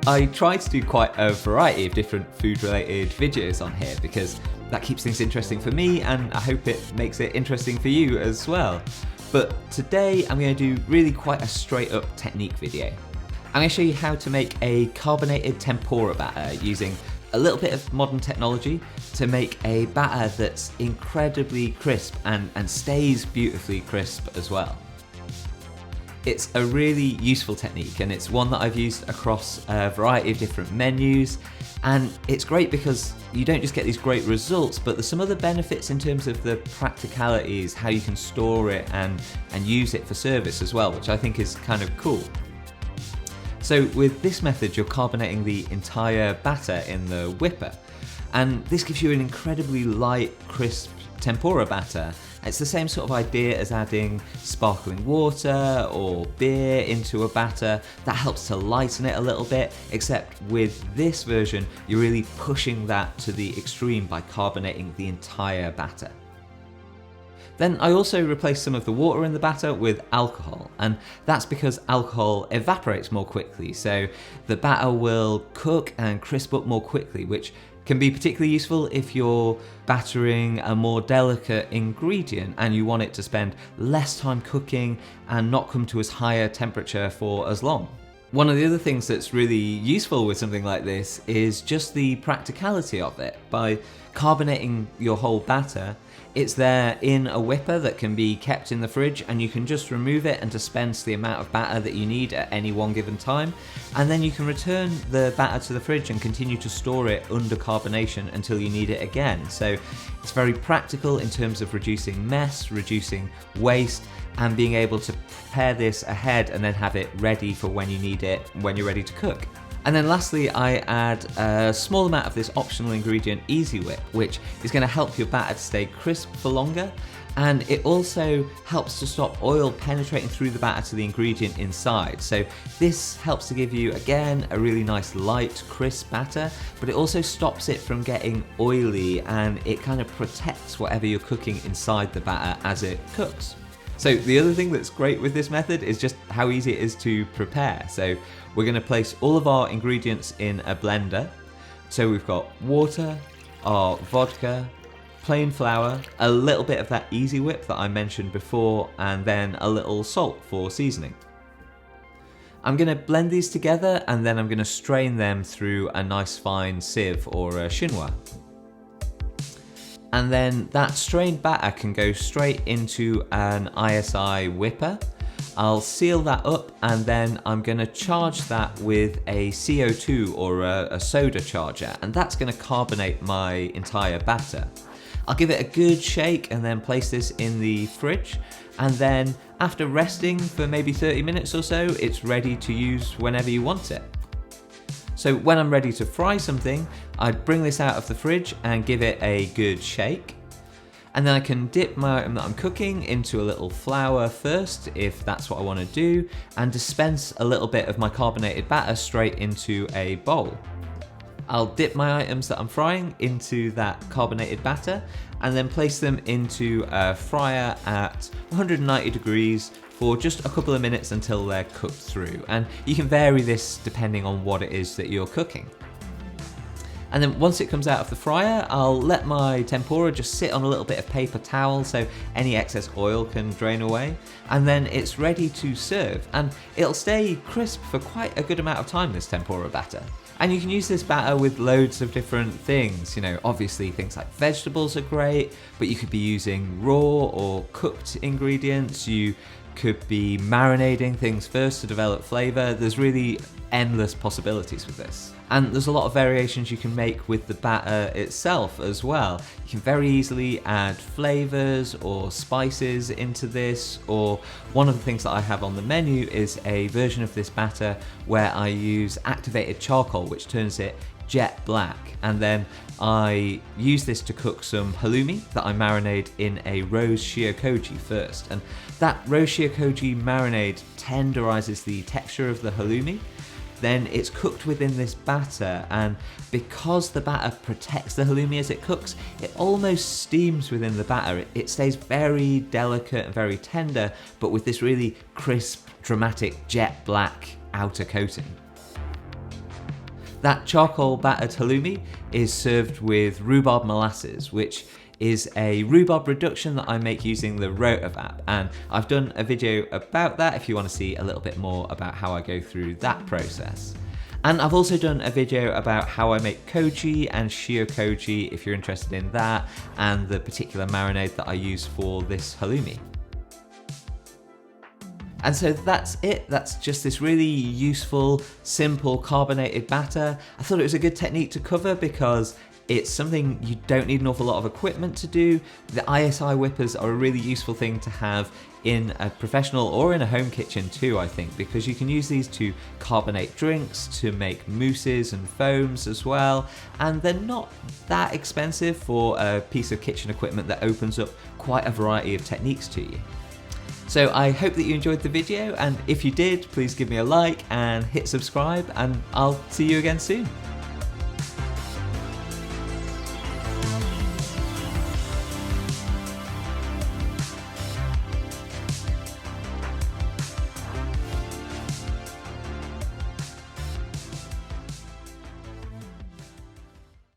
I try to do quite a variety of different food related videos on here because that keeps things interesting for me, and I hope it makes it interesting for you as well. But today I'm going to do really quite a straight up technique video. I'm going to show you how to make a carbonated tempura batter using a little bit of modern technology to make a batter that's incredibly crisp and stays beautifully crisp as well. It's a really useful technique, and it's one that I've used across a variety of different menus, and it's great because you don't just get these great results, but there's some other benefits in terms of the practicalities, how you can store it and use it for service as well, which I think is kind of cool. So with this method, you're carbonating the entire batter in the whipper, and this gives you an incredibly light, crisp tempura batter. It's the same sort of idea as adding sparkling water or beer into a batter. That helps to lighten it a little bit, except with this version, you're really pushing that to the extreme by carbonating the entire batter. Then I also replaced some of the water in the batter with alcohol, and that's because alcohol evaporates more quickly, so the batter will cook and crisp up more quickly, which can be particularly useful if you're battering a more delicate ingredient and you want it to spend less time cooking and not come to as high a temperature for as long. One of the other things that's really useful with something like this is just the practicality of it. By carbonating your whole batter, it's there in a whipper that can be kept in the fridge, and you can just remove it and dispense the amount of batter that you need at any one given time, and then you can return the batter to the fridge and continue to store it under carbonation until you need it again. So it's very practical in terms of reducing mess, reducing waste, and being able to prepare this ahead and then have it ready for when you need it, when you're ready to cook. And then lastly, I add a small amount of this optional ingredient, Easywhip, which is going to help your batter to stay crisp for longer. And it also helps to stop oil penetrating through the batter to the ingredient inside. So this helps to give you, again, a really nice light, crisp batter, but it also stops it from getting oily, and it kind of protects whatever you're cooking inside the batter as it cooks. So the other thing that's great with this method is just how easy it is to prepare. So we're going to place all of our ingredients in a blender. So we've got water, our vodka, plain flour, a little bit of that Easywhip that I mentioned before, and then a little salt for seasoning. I'm going to blend these together, and then I'm going to strain them through a nice fine sieve or a chinois. And then that strained batter can go straight into an ISI whipper. I'll seal that up, and then I'm going to charge that with a CO2 or a soda charger, and that's going to carbonate my entire batter. I'll give it a good shake and then place this in the fridge, and then after resting for maybe 30 minutes or so, it's ready to use whenever you want it. So when I'm ready to fry something, I'd bring this out of the fridge and give it a good shake. And then I can dip my item that I'm cooking into a little flour first, if that's what I want to do, and dispense a little bit of my carbonated batter straight into a bowl. I'll dip my items that I'm frying into that carbonated batter, and then place them into a fryer at 190 degrees for just a couple of minutes until they're cooked through. And you can vary this depending on what it is that you're cooking. And then once it comes out of the fryer, I'll let my tempura just sit on a little bit of paper towel so any excess oil can drain away. And then it's ready to serve. And it'll stay crisp for quite a good amount of time, this tempura batter. And you can use this batter with loads of different things. You know, obviously things like vegetables are great, but you could be using raw or cooked ingredients. You could be marinating things first to develop flavor. There's really endless possibilities with this. And there's a lot of variations you can make with the batter itself as well. You can very easily add flavors or spices into this, or one of the things that I have on the menu is a version of this batter where I use activated charcoal, which turns it jet black, and then I use this to cook some halloumi that I marinate in a rose shiokoji first, and that rose shiokoji marinade tenderizes the texture of the halloumi. Then it's cooked within this batter, and because the batter protects the halloumi as it cooks, it almost steams within the batter. It stays very delicate and very tender, but with this really crisp, dramatic jet black outer coating. That charcoal battered halloumi is served with rhubarb molasses, which is a rhubarb reduction that I make using the Rotor app, and I've done a video about that if you want to see a little bit more about how I go through that process. And I've also done a video about how I make koji and shio koji if you're interested in that, and the particular marinade that I use for this halloumi. And so that's it. That's just this really useful, simple carbonated batter. I thought it was a good technique to cover because it's something you don't need an awful lot of equipment to do. The ISI whippers are a really useful thing to have in a professional or in a home kitchen too, I think, because you can use these to carbonate drinks, to make mousses and foams as well, and they're not that expensive for a piece of kitchen equipment that opens up quite a variety of techniques to you. So I hope that you enjoyed the video, and if you did, please give me a like and hit subscribe, and I'll see you again soon.